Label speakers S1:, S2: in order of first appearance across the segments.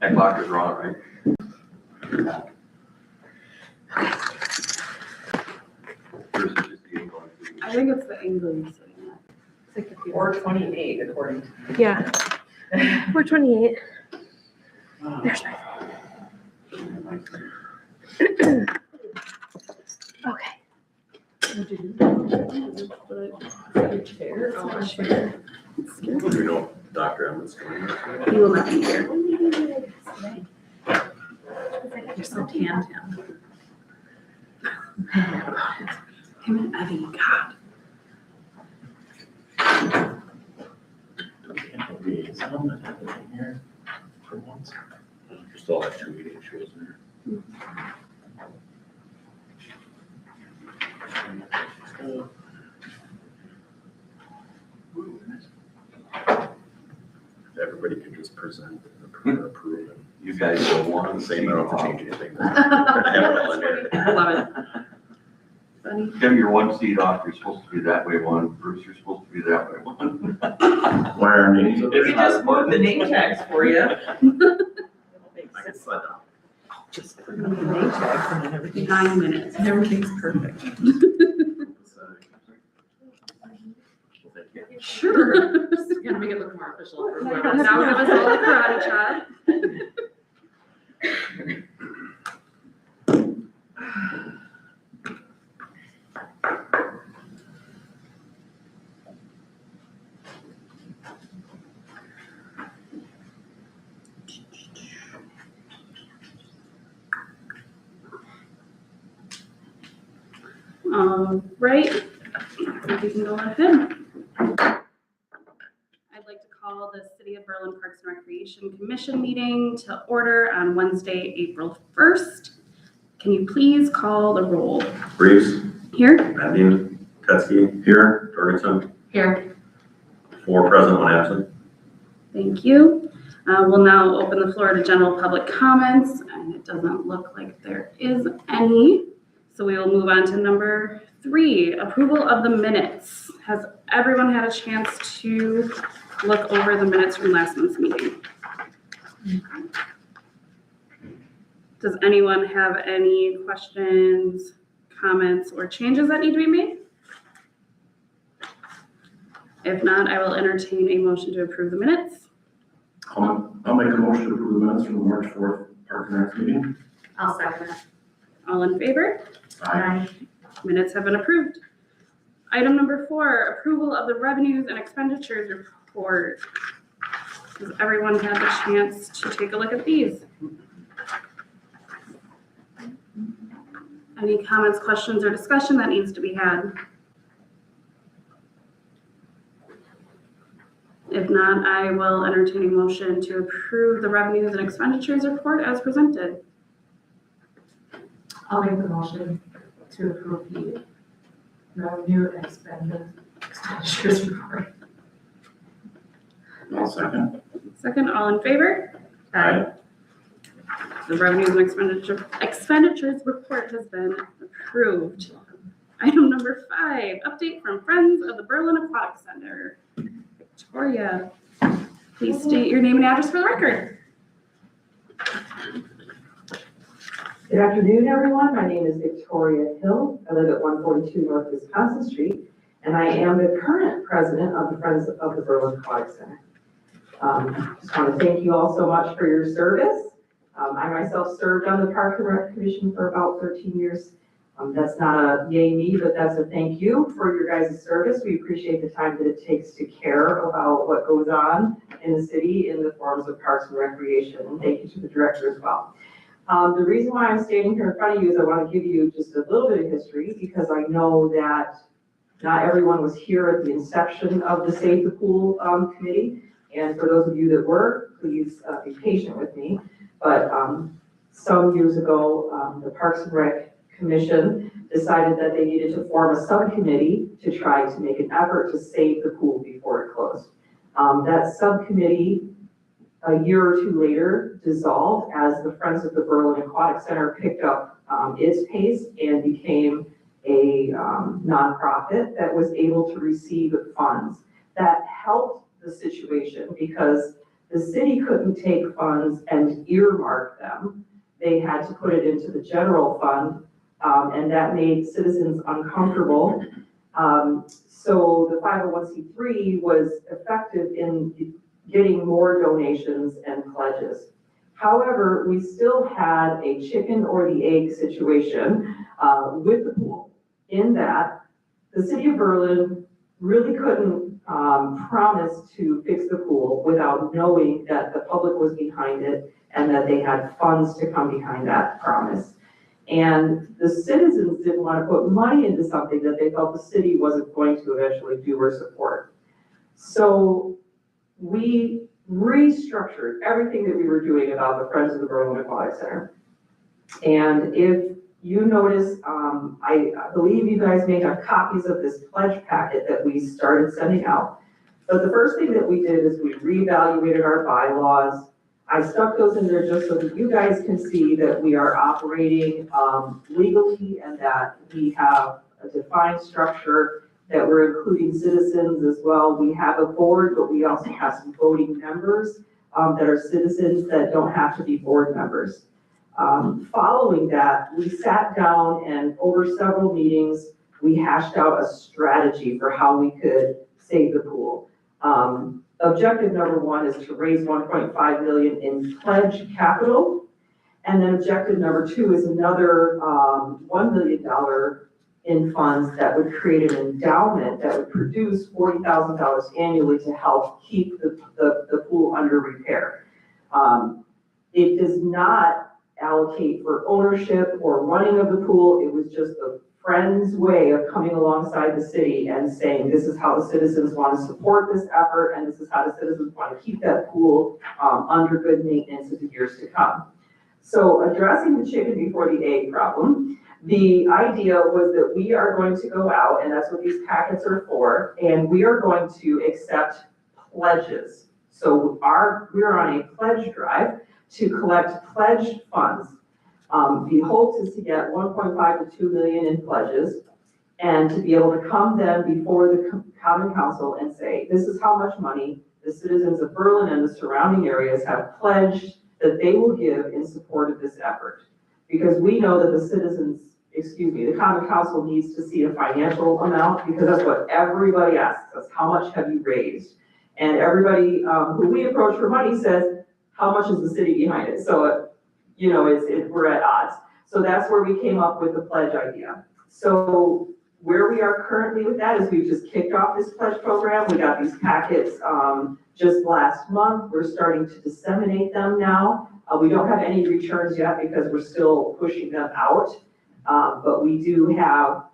S1: That clock is wrong, right? Versus just the England.
S2: I think it's the English. It's like the
S3: 4:28 according to.
S4: Yeah. 4:28. There's my Okay.
S3: Chair.
S1: Do you know Dr. Emmons coming?
S2: He will not be here. You're so tan. Him and Evie, God.
S1: Still have 2 meetings, she wasn't here. Everybody can just present and approve it. You guys don't want the same, I don't have to change anything. I have it all in there.
S2: I love it. Funny.
S1: Tim, you're 1 seat off, you're supposed to be that way 1. Bruce, you're supposed to be that way 1.
S5: Why are names?
S3: We just moved the name tags for you.
S5: I can slide down.
S3: Just put them in the name tags and then everything.
S2: 9 minutes.
S3: Everything's perfect.
S2: Sure. Just gonna make it look more official for whoever. Now give us all the karate chop. Right, I think we can go ahead. I'd like to call the City of Berlin Parks and Recreation Commission meeting to order on Wednesday, April 1st. Can you please call the roll?
S5: Reeves,
S2: Here?
S5: Mandian, Tetzke, here, Jorgensen,
S2: Here.
S5: 4 present, 1 absent.
S2: Thank you. We'll now open the floor to general public comments, and it doesn't look like there is any. So we will move on to number 3, approval of the minutes. Has everyone had a chance to look over the minutes from last month's meeting? Does anyone have any questions, comments, or changes that need to be made? If not, I will entertain a motion to approve the minutes.
S5: I'll make a motion to approve the minutes from the March 4th Park and Rec meeting.
S2: I'll second it. All in favor?
S5: Aye.
S2: Minutes have been approved. Item number 4, approval of the revenues and expenditures report. Has everyone had the chance to take a look at these? Any comments, questions, or discussion that needs to be had? If not, I will entertain a motion to approve the revenues and expenditures report as presented.
S3: I'll make the motion to approve the revenue and expenditures report.
S5: I'll second.
S2: Second, all in favor?
S5: Aye.
S2: The revenues and expenditures report has been approved. Item number 5, update from Friends of the Berlin Aquatic Center. Victoria, please state your name and address for the record.
S6: Good afternoon, everyone. My name is Victoria Hill. I live at 142 North Wisconsin Street, and I am the current president of the Friends of the Berlin Aquatic Center. Just want to thank you all so much for your service. I myself served on the Park and Rec Commission for about 13 years. That's not a yay me, but that's a thank you for your guys' service. We appreciate the time that it takes to care about what goes on in the city in the forms of parks and recreation. And thank you to the director as well. The reason why I'm standing here in front of you is I want to give you just a little bit of history, because I know that not everyone was here at the inception of the Save the Pool committee. And for those of you that were, please be patient with me. But some years ago, the Parks and Rec Commission decided that they needed to form a subcommittee to try to make an effort to save the pool before it closed. That subcommittee, a year or 2 later, dissolved as the Friends of the Berlin Aquatic Center picked up its pace and became a nonprofit that was able to receive funds. That helped the situation because the city couldn't take funds and earmark them. They had to put it into the general fund, and that made citizens uncomfortable. So the 501c3 was effective in getting more donations and pledges. However, we still had a chicken or the egg situation with the pool, in that the city of Berlin really couldn't promise to fix the pool without knowing that the public was behind it and that they had funds to come behind that promise. And the citizens didn't want to put money into something that they felt the city wasn't going to eventually do or support. So we restructured everything that we were doing about the Friends of the Berlin Aquatic Center. And if you notice, I believe you guys may have copies of this pledge packet that we started sending out. But the first thing that we did is we reevaluated our bylaws. I stuck those in there just so that you guys can see that we are operating legally and that we have a defined structure, that we're including citizens as well. We have a board, but we also have some voting members that are citizens that don't have to be board members. Following that, we sat down and over several meetings, we hashed out a strategy for how we could save the pool. Objective number one is to raise 1.5 million in pledge capital. And then objective number two is another $1 million in funds that would create an endowment that would produce $40,000 annually to help keep the pool under repair. It does not allocate for ownership or running of the pool. It was just a friend's way of coming alongside the city and saying, this is how the citizens want to support this effort, and this is how the citizens want to keep that pool under good maintenance in the years to come. So addressing the chicken before the egg problem, the idea was that we are going to go out, and that's what these packets are for, and we are going to accept pledges. So we're on a pledge drive to collect pledged funds. The hope is to get 1.5 to 2 million in pledges, and to be able to come then before the Common Council and say, this is how much money the citizens of Berlin and the surrounding areas have pledged that they will give in support of this effort. Because we know that the Common Council needs to see a financial amount, because that's what everybody asks us, how much have you raised? And everybody who we approach for money says, how much is the city behind it? So, we're at odds. So that's where we came up with the pledge idea. So where we are currently with that is we've just kicked off this pledge program. We got these packets just last month. We're starting to disseminate them now. We don't have any returns yet because we're still pushing them out. But we do have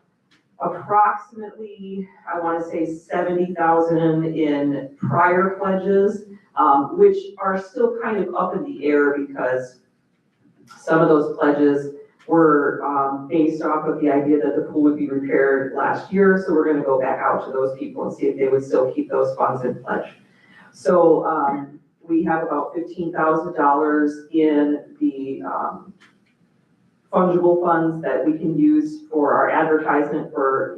S6: approximately, I want to say 70,000 in prior pledges, which are still kind of up in the air because some of those pledges were based off of the idea that the pool would be repaired last year. So we're going to go back out to those people and see if they would still keep those funds in pledge. So we have about $15,000 in the fungible funds that we can use for our advertisement for,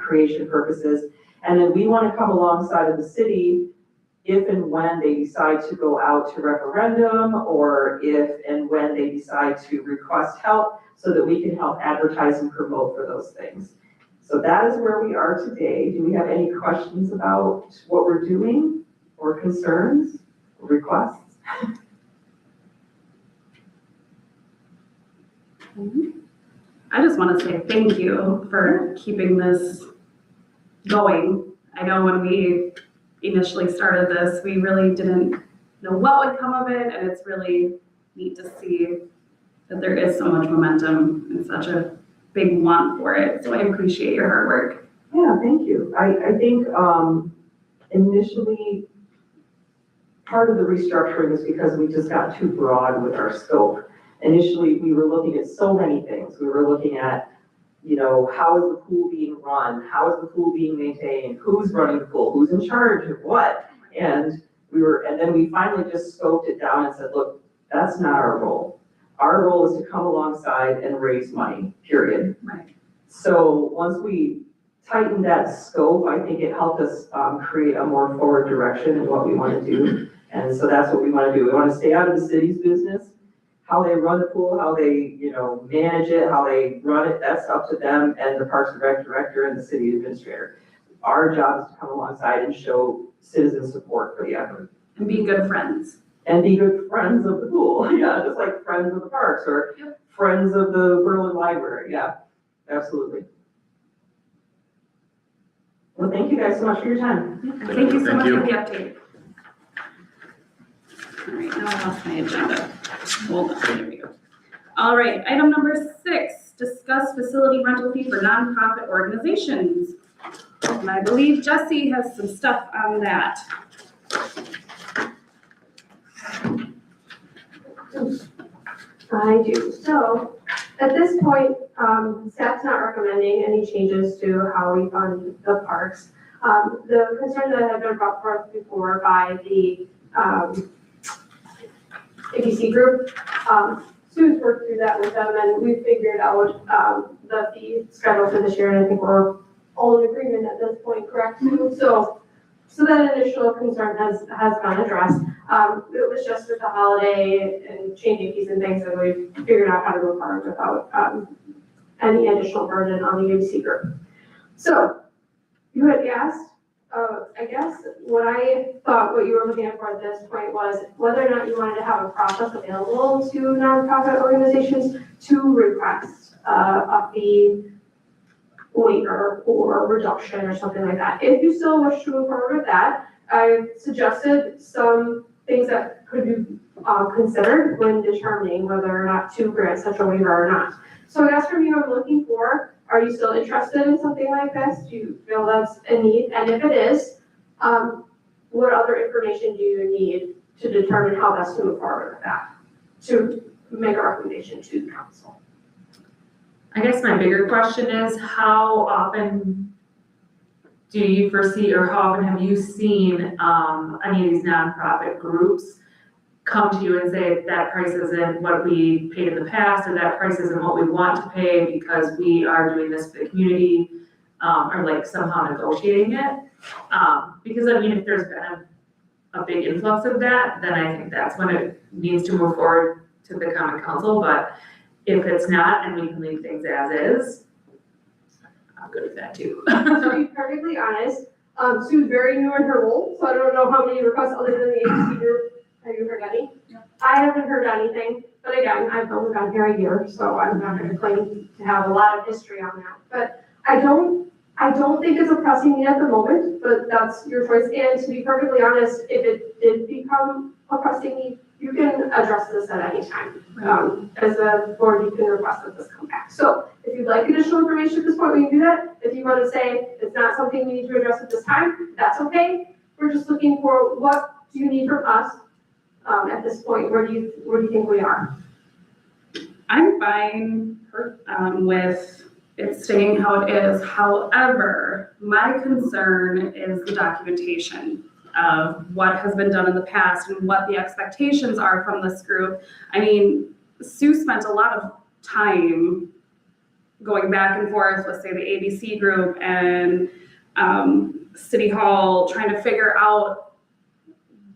S6: creation purposes. And then we want to come alongside of the city if and when they decide to go out to referendum, or if and when they decide to request help, so that we can help advertise and promote for those things. So that is where we are today. Do we have any questions about what we're doing, or concerns, or requests?
S2: I just want to say thank you for keeping this going. I know when we initially started this, we really didn't know what would come of it, and it's really neat to see that there is so much momentum and such a big want for it. So I appreciate your hard work.
S6: Yeah, thank you. I think initially part of the restructuring is because we just got too broad with our scope. Initially, we were looking at so many things. We were looking at, how is the pool being run? How is the pool being maintained? Who's running the pool? Who's in charge of what? And then we finally just scoped it down and said, look, that's not our role. Our role is to come alongside and raise money, period.
S2: Right.
S6: So once we tightened that scope, I think it helped us create a more forward direction in what we want to do. And so that's what we wanna do. We wanna stay out of the city's business. How they run the pool, how they, manage it, how they run it, that's up to them and the Parks and Rec director and the city administrator. Our job is to come alongside and show citizen support for the effort.
S2: And be good friends.
S6: And be good friends of the pool, yeah, just like friends of the parks or friends of the Berlin Library, yeah, absolutely. Well, thank you guys so much for your time.
S2: Thank you so
S1: Thank
S2: much
S1: you.
S2: for the update. All right, now I lost my agenda. Hold on, there we go. All right, item number 6, discuss facility rental fee for nonprofit organizations. And I believe Jesse has some stuff on that.
S4: I do. So at this point, staff's not recommending any changes to how we fund the parks. The concern that had been brought forth before by the ABC group, Sue's worked through that with them and we figured out the fee schedule for this year, and I think we're all in agreement at this point, correct, Sue? So that initial concern has been addressed. It was just with the holiday and changing fees and things, and we figured out how to go forward without any additional burden on the ABC group. So you had asked, I guess what I thought what you were looking at for at this point was whether or not you wanted to have a process available to nonprofit organizations to request a fee waiver or reduction or something like that. If you still wish to move forward with that, I suggested some things that could be considered when determining whether or not to grant such a waiver or not. So I guess from you, I'm looking for, are you still interested in something like this? Do you feel that's a need? And if it is, what other information do you need to determine how best to move forward with that, to make a recommendation to the council?
S3: I guess my bigger question is, how often do you foresee, or how often have you seen any of these nonprofit groups come to you and say that price isn't what we paid in the past, or that price isn't what we want to pay because we are doing this for the community, or like somehow negotiating it? Because I mean, if there's been a big influx of that, then I think that's when it needs to move forward to the common council. But if it's not, and we can leave things as is, I'm good with that too.
S4: To be perfectly honest, Sue's very new in her role, so I don't know how many requests other than the agency group. Have you heard any?
S2: No.
S4: I haven't heard anything, but again, I've only been here a year, so I'm not gonna claim to have a lot of history on that. But I don't think it's a pressing need at the moment, but that's your choice. And to be perfectly honest, if it did become a pressing need, you can address this at any time. As a board, you can request that this come back. So if you'd like additional information at this point, we can do that. If you want to say it's not something we need to address at this time, that's okay. We're just looking for what do you need from us at this point? Where do you think we are?
S2: I'm fine with it staying how it is. However, my concern is the documentation of what has been done in the past and what the expectations are from this group. I mean, Sue spent a lot of time going back and forth with, say, the ABC group and City Hall, trying to figure out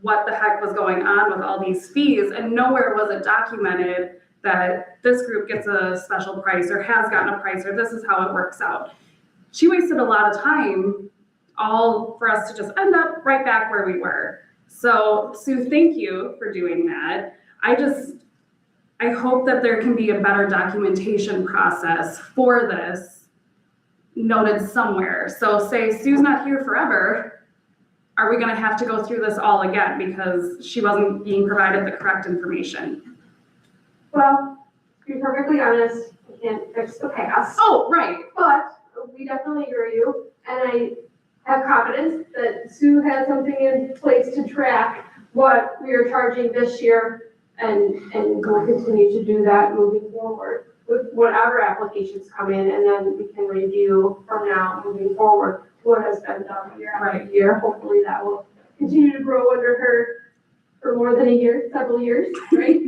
S2: what the heck was going on with all these fees, and nowhere was it documented that this group gets a special price or has gotten a price or this is how it works out. She wasted a lot of time all for us to just end up right back where we were. So Sue, thank you for doing that. I hope that there can be a better documentation process for this noted somewhere. So say Sue's not here forever, are we gonna have to go through this all again because she wasn't being provided the correct information?
S4: Well, to be perfectly honest, we can't fix the past.
S2: Oh, right.
S4: But we definitely hear you, and I have confidence that Sue has something in place to track what we are charging this year, and we'll continue to do that moving forward with whatever applications come in, and then we can review from now moving forward what has been done year after year. Hopefully that will continue to grow under her for more than a year, several years, right?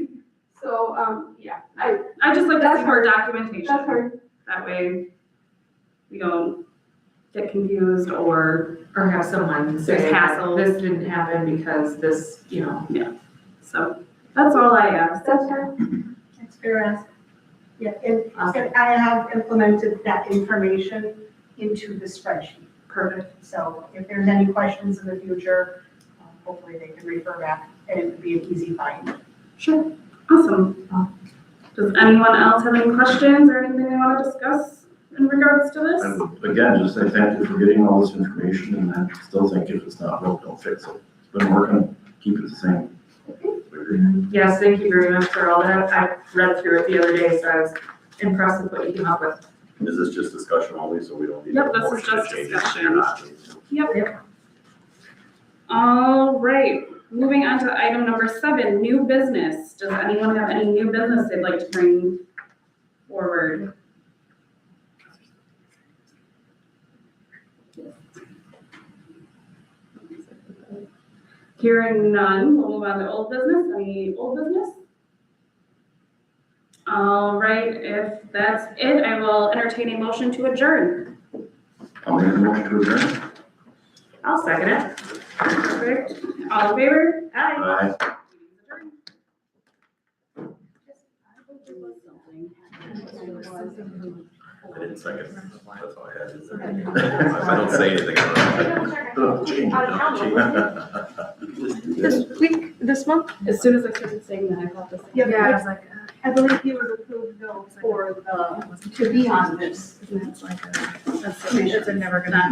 S4: So, yeah,
S2: I just like to
S4: That's
S2: see more
S4: hard.
S2: documentation.
S4: that's hard.
S2: That way we don't get confused or,
S3: Or have someone say,
S2: There's hassle.
S3: this didn't happen because this,
S2: so that's all I ask.
S4: That's fine.
S7: It's fair ask. Yeah, and
S3: Awesome.
S7: I have implemented that information into the spreadsheet.
S3: Perfect.
S7: So if there's any questions in the future, hopefully they can refer back and it would be an easy find.
S2: Sure. Awesome. Does anyone else have any questions or anything they want to discuss in regards to this?
S5: I would, again, just say thank you for getting all this information, and I still think if it's not broke, don't fix it. It's been working, keep it the same.
S3: Yes, thank you very much for all that. I read through it the other day, so I was impressed with what you came up with.
S1: Is this just discussion only, so we don't need?
S2: Yep,
S1: a
S2: this is
S1: motion to
S2: just
S1: change it
S2: discussion.
S1: or not?
S2: Yep. All right, moving on to item number 7, new business. Does anyone have any new business they'd like to bring forward? Hearing none, we'll move on to old business. Any old business? All right, if that's it, I will entertain a motion to adjourn.
S5: I'll make a motion to adjourn.
S3: I'll second it.
S2: Perfect. All in favor?
S3: Hi.
S5: Aye.
S1: I didn't second, that's all I had. If I don't say anything,
S8: This week, this month?
S2: As soon as I started saying that, I thought the same.
S7: Yeah,
S8: I was like,
S7: I believe he was approved though for the, to be on this.
S8: it's never gonna.